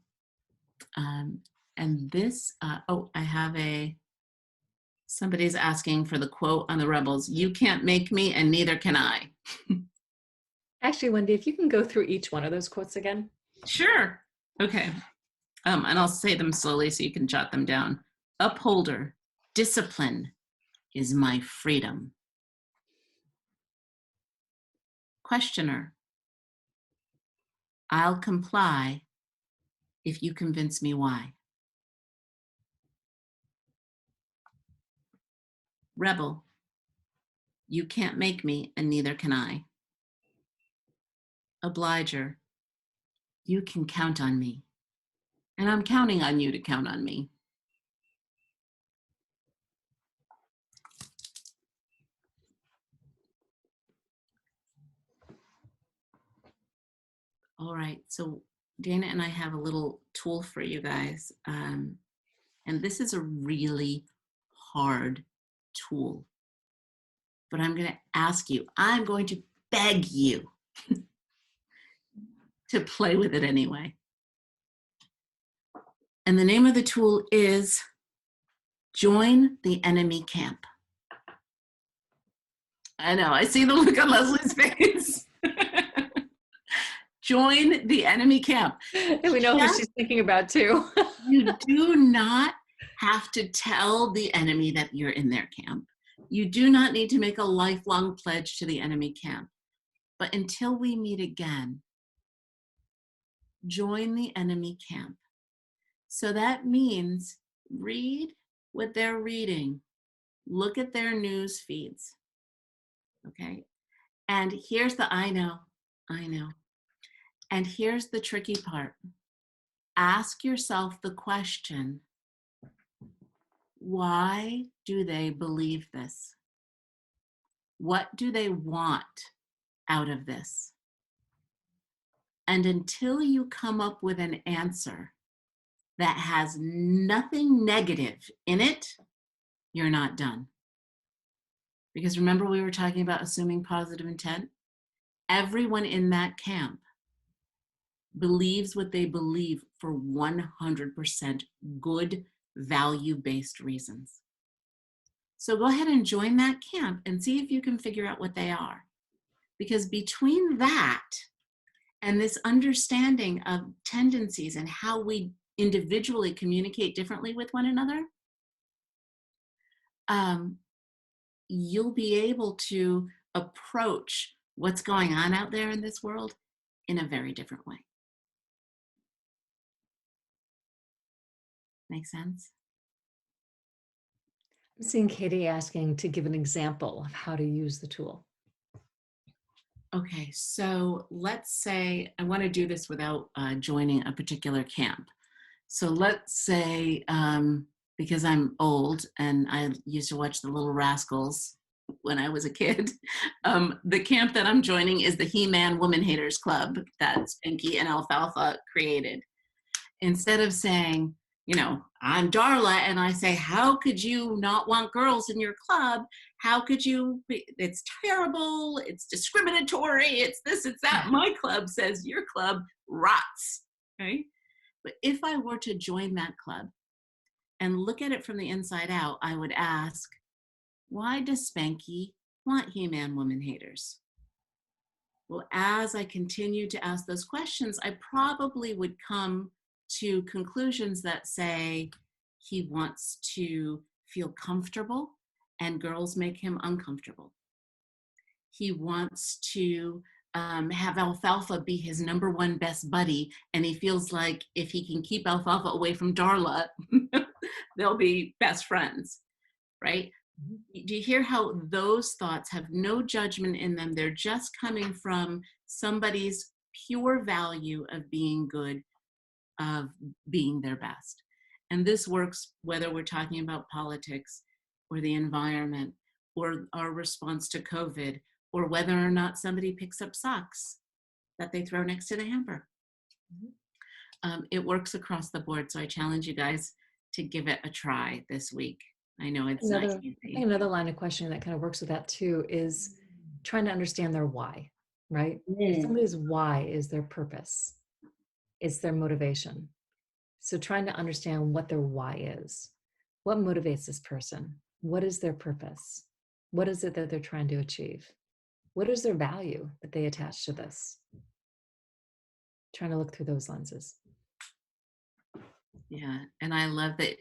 [SPEAKER 2] And this, I have somebody's asking for the quote on the rebels. You can't make me and neither can I.
[SPEAKER 3] Actually, Wendy, if you can go through each one of those quotes again.
[SPEAKER 2] Sure. Okay. And I'll say them slowly so you can jot them down. Upholder, discipline is my freedom. Questioner, I'll comply if you convince me why. Rebel, you can't make me and neither can I. Obliger, you can count on me. And I'm counting on you to count on me. All right, so Dana and I have a little tool for you guys. And this is a really hard tool. But I'm going to ask you, I'm going to beg you to play with it anyway. And the name of the tool is Join the Enemy Camp. I know, I see the look on Leslie's face. Join the enemy camp.
[SPEAKER 3] And we know who she's thinking about too.
[SPEAKER 2] You do not have to tell the enemy that you're in their camp. You do not need to make a lifelong pledge to the enemy camp. But until we meet again, join the enemy camp. So that means read what they're reading. Look at their news feeds. Okay? And here's the I know. And here's the tricky part. Ask yourself the question, why do they believe this? What do they want out of this? And until you come up with an answer that has nothing negative in it, you're not done. Because remember we were talking about assuming positive intent? Everyone in that camp believes what they believe for 100% good, value-based reasons. So go ahead and join that camp and see if you can figure out what they are. Because between that and this understanding of tendencies and how we individually communicate differently with one another, you'll be able to approach what's going on out there in this world in a very different way. Make sense?
[SPEAKER 3] I'm seeing Katie asking to give an example of how to use the tool.
[SPEAKER 2] Okay, so let's say I want to do this without joining a particular camp. So let's say, because I'm old and I used to watch The Little Rascals when I was a kid, the camp that I'm joining is the He-Man Woman Haters Club that Spanky and Alfalfa created. Instead of saying, you know, I'm Darla, and I say, how could you not want girls in your club? How could you, it's terrible, it's discriminatory, it's this, it's that. My club says your club rots, right? But if I were to join that club and look at it from the inside out, I would ask, why does Spanky want He-Man Woman Haters? Well, as I continue to ask those questions, I probably would come to conclusions that say he wants to feel comfortable and girls make him uncomfortable. He wants to have Alfalfa be his #1 best buddy, and he feels like if he can keep Alfalfa away from Darla, they'll be best friends, right? Do you hear how those thoughts have no judgment in them? They're just coming from somebody's pure value of being good, of being their best. And this works whether we're talking about politics or the environment or our response to COVID, or whether or not somebody picks up socks that they throw next to the hamper. It works across the board. So I challenge you guys to give it a try this week. I know it's not easy.
[SPEAKER 3] I think another line of questioning that kind of works with that too is trying to understand their why, right? If somebody's why is their purpose, it's their motivation. So trying to understand what their why is. What motivates this person? What is their purpose? What is it that they're trying to achieve? What is their value that they attach to this? Trying to look through those lenses.
[SPEAKER 2] Yeah, and I love that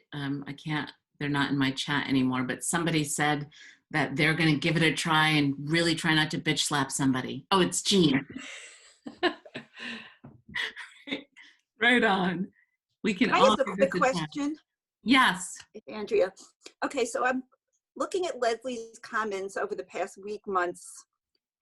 [SPEAKER 2] they're not in my chat anymore, but somebody said that they're going to give it a try and really try not to bitch slap somebody. Oh, it's Jean. Right on. We can all
[SPEAKER 9] ask a quick question?
[SPEAKER 2] Yes.
[SPEAKER 9] Andrea. Okay, so I'm looking at Lesley's comments over the past week, months,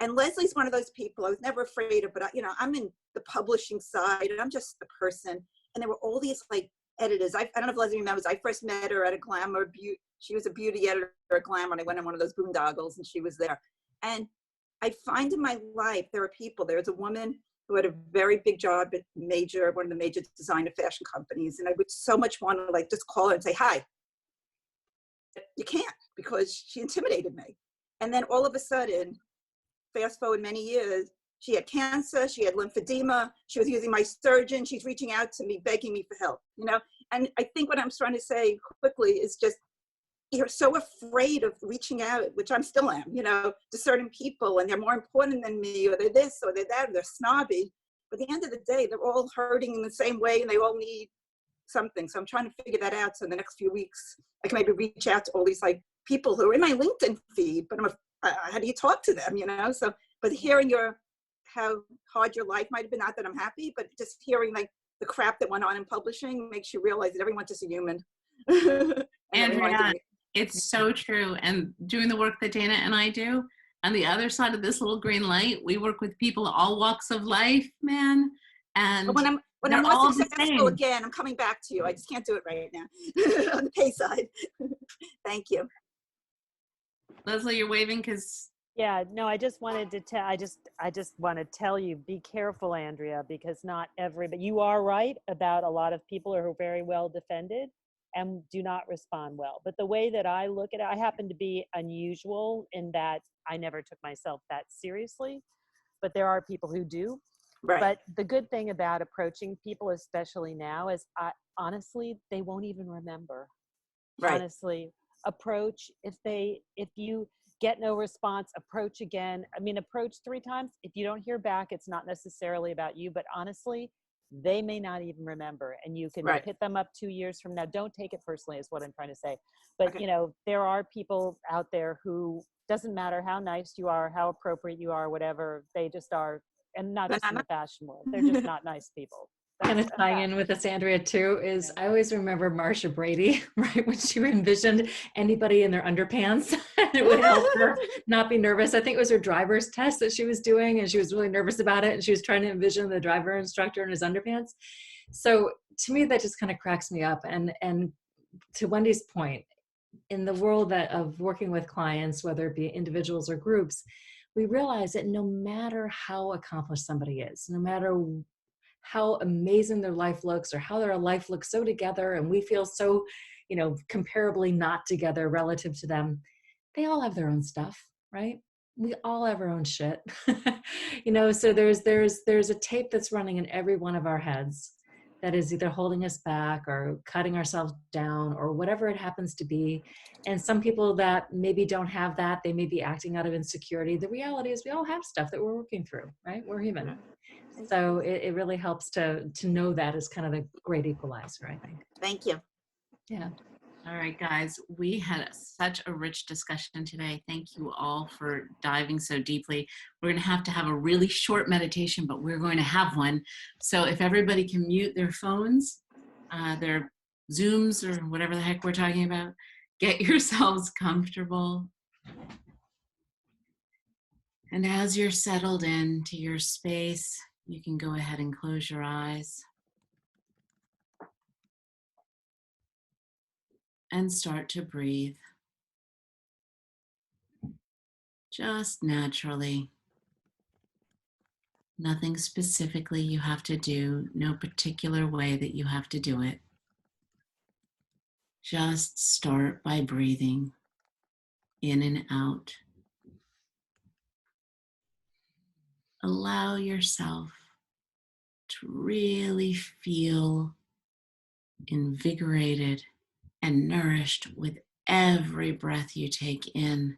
[SPEAKER 9] and Lesley's one of those people I was never afraid of, but I'm in the publishing side and I'm just the person. And there were all these like editors. I don't know if Lesley remembers, I first met her at a Glamour beauty. She was a beauty editor at Glamour, and I went on one of those boondoggles and she was there. And I find in my life, there's a woman who had a very big job at one of the major designer fashion companies. And I would so much want to like just call her and say, hi. You can't, because she intimidated me. And then all of a sudden, fast forward many years, She had cancer, she had lymphedema, she was using my surgeon, she's reaching out to me, begging me for help, you know? And I think what I'm trying to say quickly is just, you're so afraid of reaching out, which I'm still am, you know, to certain people, and they're more important than me, or they're this, or they're that, or they're snobby. But at the end of the day, they're all hurting in the same way, and they all need something. So I'm trying to figure that out. So in the next few weeks, I can maybe reach out to all these like people who are in my LinkedIn feed, but how do you talk to them, you know? So, but hearing how hard your life might have been, not that I'm happy, but just hearing like the crap that went on in publishing makes you realize that everyone's just a human.
[SPEAKER 2] Andrea, it's so true. And doing the work that Dana and I do, on the other side of this little green light, we work with people of all walks of life, man. And
[SPEAKER 9] but when I'm
[SPEAKER 2] all
[SPEAKER 9] more successful again, I'm coming back to you. I just can't do it right now on the pay side. Thank you.
[SPEAKER 2] Lesley, you're waving because.
[SPEAKER 1] Yeah, no, I just wanted to tell, I just want to tell you, be careful, Andrea, because not but you are right about a lot of people who are very well defended and do not respond well. But the way that I look at it, I happen to be unusual in that I never took myself that seriously, but there are people who do.
[SPEAKER 9] Right.
[SPEAKER 1] But the good thing about approaching people, especially now, is honestly, they won't even remember.
[SPEAKER 9] Right.
[SPEAKER 1] Honestly, approach, if you get no response, approach again. I mean, approach 3 times. If you don't hear back, it's not necessarily about you, but honestly, they may not even remember, and you can hit them up 2 years from now. Don't take it personally is what I'm trying to say. But you know, there are people out there who, doesn't matter how nice you are, how appropriate you are, whatever, they just are, and not just in the fashion world, they're just not nice people.
[SPEAKER 3] Kind of tie in with this, Andrea, too, is I always remember Marsha Brady, right, when she envisioned anybody in their underpants. It would help her not be nervous. I think it was her driver's test that she was doing, and she was really nervous about it, and she was trying to envision the driver instructor in his underpants. So to me, that just kind of cracks me up. And to Wendy's point, in the world of working with clients, whether it be individuals or groups, we realize that no matter how accomplished somebody is, no matter how amazing their life looks or how their life looks so together, and we feel so, you know, comparably not together relative to them, they all have their own stuff, right? We all have our own shit. You know, so there's a tape that's running in every one of our heads that is either holding us back or cutting ourselves down or whatever it happens to be. And some people that maybe don't have that, they may be acting out of insecurity. The reality is we all have stuff that we're working through, right? We're human. So it really helps to know that as kind of a great equalizer, I think.
[SPEAKER 9] Thank you.
[SPEAKER 3] Yeah.
[SPEAKER 2] All right, guys, we had such a rich discussion today. Thank you all for diving so deeply. We're going to have a really short meditation, but we're going to have one. So if everybody can mute their phones, their Zooms, or whatever the heck we're talking about, get yourselves comfortable. And as you're settled into your space, you can go ahead and close your eyes and start to breathe. Just naturally. Nothing specifically you have to do, no particular way that you have to do it. Just start by breathing in and out. Allow yourself to really feel invigorated and nourished with every breath you take in.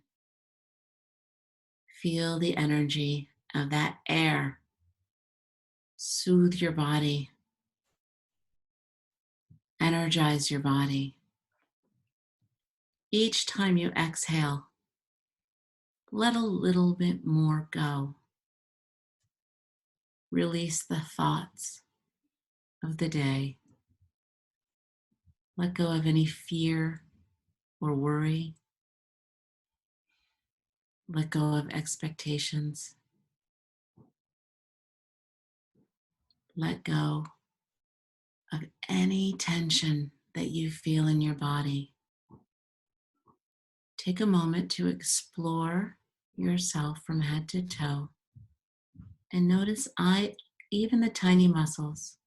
[SPEAKER 2] Feel the energy of that air soothe your body, energize your body. Each time you exhale, let a little bit more go. Release the thoughts of the day. Let go of any fear or worry. Let go of expectations. Let go of any tension that you feel in your body. Take a moment to explore yourself from head to toe and notice even the tiny muscles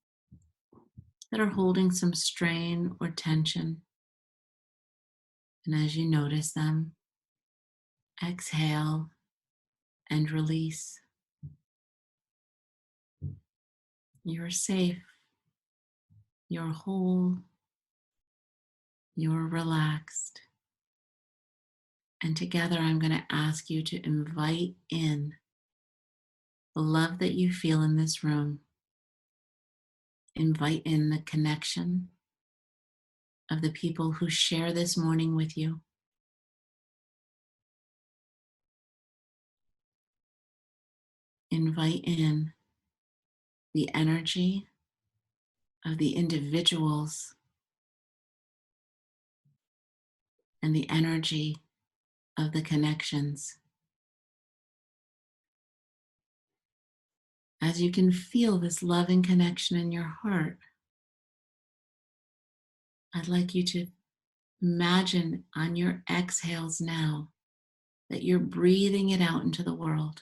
[SPEAKER 2] that are holding some strain or tension. And as you notice them, exhale and release. You're safe. You're whole. You're relaxed. And together, I'm going to ask you to invite in the love that you feel in this room. Invite in the connection of the people who share this morning with you. Invite in the energy of the individuals and the energy of the connections. As you can feel this love and connection in your heart, I'd like you to imagine on your exhales now that you're breathing it out into the world,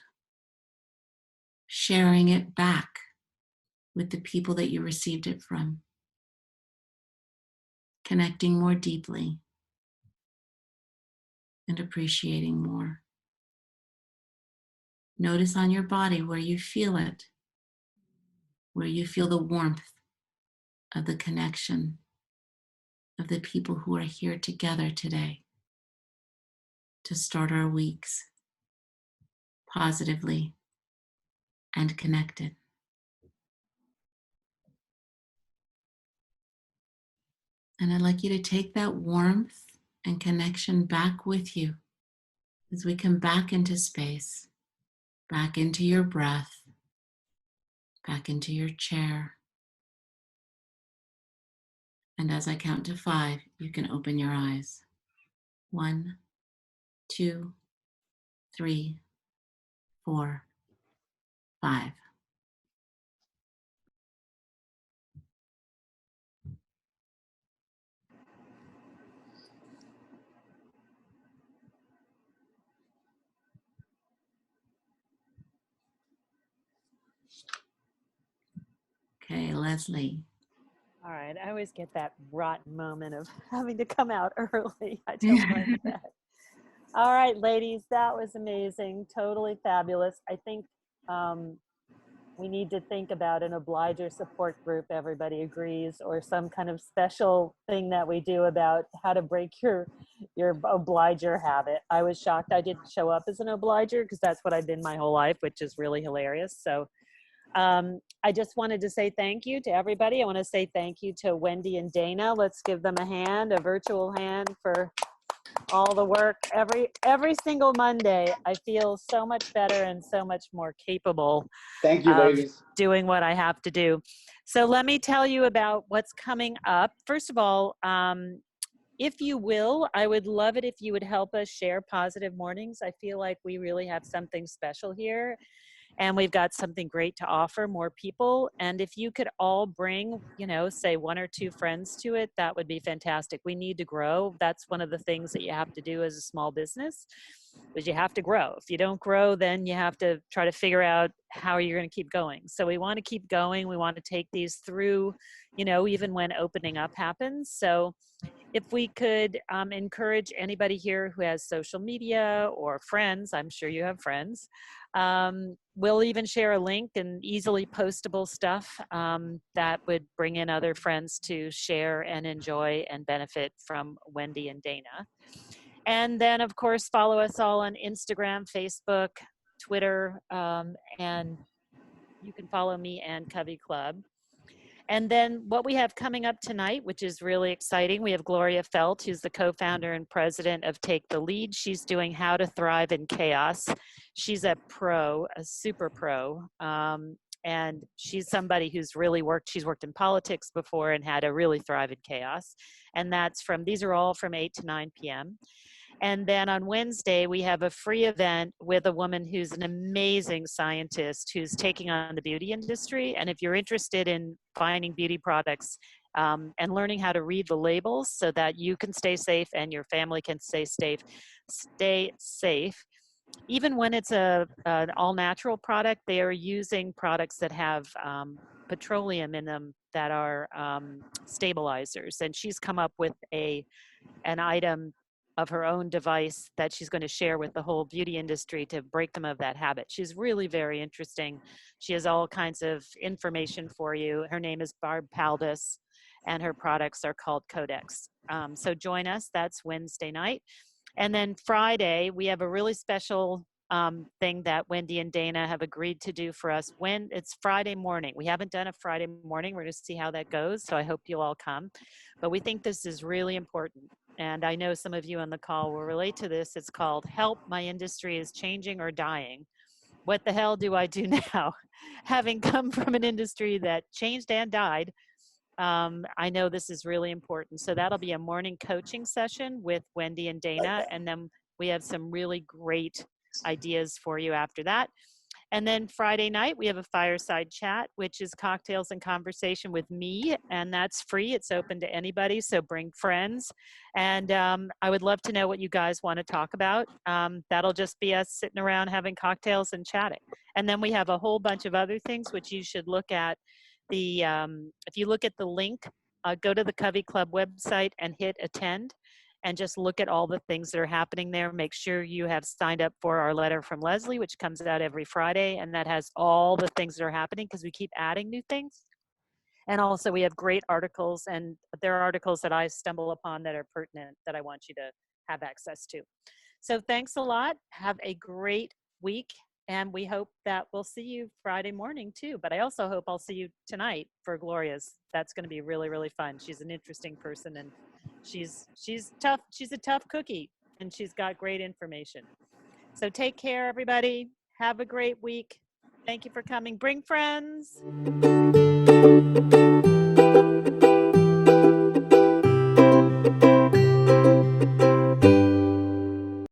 [SPEAKER 2] sharing it back with the people that you received it from, connecting more deeply and appreciating more. Notice on your body where you feel it, where you feel the warmth of the connection of the people who are here together today to start our weeks positively and connected. And I'd like you to take that warmth and connection back with you as we come back into space, back into your breath, back into your chair. And as I count to 5, you can open your eyes. 1, 2, 3, 4, 5. Okay, Lesley.
[SPEAKER 1] All right. I always get that rotten moment of having to come out early. I don't like that. All right, ladies, that was amazing. Totally fabulous. I think we need to think about an obliger support group, everybody agrees, or some kind of special thing that we do about how to break your obliger habit. I was shocked I didn't show up as an obliger because that's what I've been my whole life, which is really hilarious. So I just wanted to say thank you to everybody. I want to say thank you to Wendy and Dana. Let's give them a hand, a virtual hand for all the work. Every single Monday, I feel so much better and so much more capable
[SPEAKER 4] Thank you,
[SPEAKER 1] of
[SPEAKER 4] ladies.
[SPEAKER 1] doing what I have to do. So let me tell you about what's coming up. First of all, if you will, I would love it if you would help us share Positive Mornings. I feel like we really have something special here. And we've got something great to offer more people. And if you could all bring, say 1 or 2 friends to it, that would be fantastic. We need to grow. That's one of the things that you have to do as a small business, is you have to grow. If you don't grow, then you have to try to figure out how you're going to keep going. So we want to keep going. We want to take these through, even when opening up happens. So if we could encourage anybody here who has social media or friends, I'm sure you have friends, we'll even share a link and easily postable stuff that would bring in other friends to share and enjoy and benefit from Wendy and Dana. And then, of course, follow us all on Instagram, Facebook, Twitter, and you can follow me and CoveyClub. And then what we have coming up tonight, which is really exciting, we have Gloria Felt, who's the co-founder and president of Take the Lead. She's doing How to Thrive in Chaos. She's a pro, a super pro. And she's somebody who's really she's worked in politics before and had to really thrive in chaos. And these are all from 8 to 9 p.m. And then on Wednesday, we have a free event with a woman who's an amazing scientist who's taking on the beauty industry. And if you're interested in finding beauty products and learning how to read the labels so that you can stay safe and your family can stay safe. Even when it's an all-natural product, they are using products that have petroleum in them that are stabilizers. And she's come up with an item of her own device that she's going to share with the whole beauty industry to break them of that habit. She's really very interesting. She has all kinds of information for you. Her name is Barb Paldus, and her products are called Codex. So join us. That's Wednesday night. And then Friday, we have a really special thing that Wendy and Dana have agreed to do for us. When it's Friday morning, we haven't done a Friday morning. We're going to see how that goes. So I hope you'll all come. But we think this is really important. And I know some of you on the call will relate to this. It's called Help, My Industry is Changing or Dying. What the hell do I do now? Having come from an industry that changed and died, I know this is really important. So that'll be a morning coaching session with Wendy and Dana. And then we have some really great ideas for you after that. And then Friday night, we have a fireside chat, which is cocktails and conversation with me, and that's free. It's open to anybody, so bring friends. And I would love to know what you guys want to talk about. That'll just be us sitting around having cocktails and chatting. And then we have a whole bunch of other things, which you should look at. If you look at the link, go to the CoveyClub website and hit attend. And just look at all the things that are happening there. Make sure you have signed up for our letter from Lesley, which comes out every Friday. And that has all the things that are happening because we keep adding new things. And also we have great articles, and there are articles that I stumble upon that are pertinent that I want you to have access to. So thanks a lot. Have a great week. And we hope that we'll see you Friday morning too. But I also hope I'll see you tonight for Gloria's. That's going to be really, really fun. She's an interesting person, and she's tough. She's a tough cookie, and she's got great information. So take care, everybody. Have a great week. Thank you for coming. Bring friends.